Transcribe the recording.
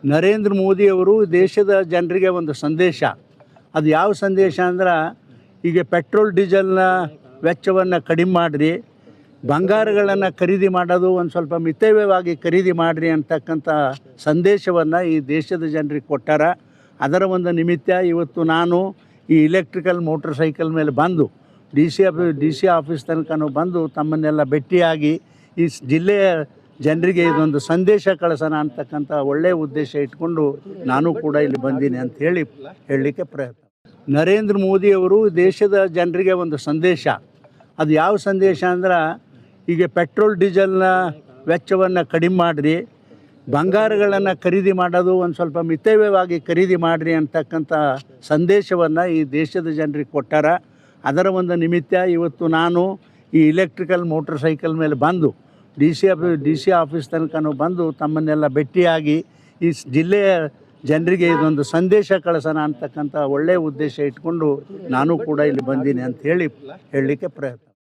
ನರೇಂದ್ರ ಮೋದಿ ಅವರು ದೇಶದ ಜನರಿಗೆ ಒಂದು ಸಂದೇಶ. ಅದು ಯಾವ ಸಂದೇಶ ಅಂದ್ರೆ, ಈಗ ಪೆಟ್ರೋಲ್ ಡೀಸೆಲ್ನ ವೆಚ್ಚವನ್ನು ಕಡಿಮೆ ಮಾಡಿರಿ, ಬಂಗಾರಗಳನ್ನು ಖರೀದಿ ಮಾಡೋದು ಒಂದು ಸ್ವಲ್ಪ ಮಿತವ್ಯಯವಾಗಿ ಖರೀದಿ ಮಾಡಿರಿ ಅಂತಕ್ಕಂಥ ಸಂದೇಶವನ್ನು ಈ ದೇಶದ ಜನರಿಗೆ ಕೊಟ್ಟಾರ. ಅದರ ಒಂದು ನಿಮಿತ್ತ ಇವತ್ತು ನಾನು ಈ ಇಲೆಕ್ಟ್ರಿಕಲ್ ಮೋಟ್ರ್ ಸೈಕಲ್ ಮೇಲೆ ಬಂದು ಡಿ ಸಿ ಆಫೀಸ್ ತನಕನೂ ಬಂದು ತಮ್ಮನ್ನೆಲ್ಲ ಭೇಟಿಯಾಗಿ ಈ ಜಿಲ್ಲೆಯ ಜನರಿಗೆ ಇದೊಂದು ಸಂದೇಶ ಕಳಿಸೋಣ ಅಂತಕ್ಕಂಥ ಒಳ್ಳೆಯ ಉದ್ದೇಶ ಇಟ್ಕೊಂಡು ನಾನು ಕೂಡ ಇಲ್ಲಿ ಬಂದೀನಿ ಅಂತ ಹೇಳಲಿಕ್ಕೆ ಪ್ರಯತ್ನ. ನರೇಂದ್ರ ಮೋದಿ ಅವರು ದೇಶದ ಜನರಿಗೆ ಒಂದು ಸಂದೇಶ. ಅದು ಯಾವ ಸಂದೇಶ ಅಂದ್ರೆ, ಈಗ ಪೆಟ್ರೋಲ್ ಡೀಸೆಲ್ನ ವೆಚ್ಚವನ್ನು ಕಡಿಮೆ ಮಾಡಿರಿ, ಬಂಗಾರಗಳನ್ನು ಖರೀದಿ ಮಾಡೋದು ಒಂದು ಸ್ವಲ್ಪ ಮಿತವ್ಯಯವಾಗಿ ಖರೀದಿ ಮಾಡಿರಿ ಅಂತಕ್ಕಂಥ ಸಂದೇಶವನ್ನು ಈ ದೇಶದ ಜನರಿಗೆ ಕೊಟ್ಟಾರ. ಅದರ ಒಂದು ನಿಮಿತ್ತ ಇವತ್ತು ನಾನು ಈ ಇಲೆಕ್ಟ್ರಿಕಲ್ ಮೋಟ್ರ್ ಸೈಕಲ್ ಮೇಲೆ ಬಂದು ಡಿ ಸಿ ಆಫೀಸ್ ತನಕನೂ ಬಂದು ತಮ್ಮನ್ನೆಲ್ಲ ಭೇಟಿಯಾಗಿ ಈ ಜಿಲ್ಲೆಯ ಜನರಿಗೆ ಇದೊಂದು ಸಂದೇಶ ಕಳಿಸೋಣ ಅಂತಕ್ಕಂಥ ಒಳ್ಳೆಯ ಉದ್ದೇಶ ಇಟ್ಕೊಂಡು ನಾನು ಕೂಡ ಇಲ್ಲಿ ಬಂದೀನಿ ಅಂತ ಹೇಳಲಿಕ್ಕೆ ಪ್ರಯತ್ನ.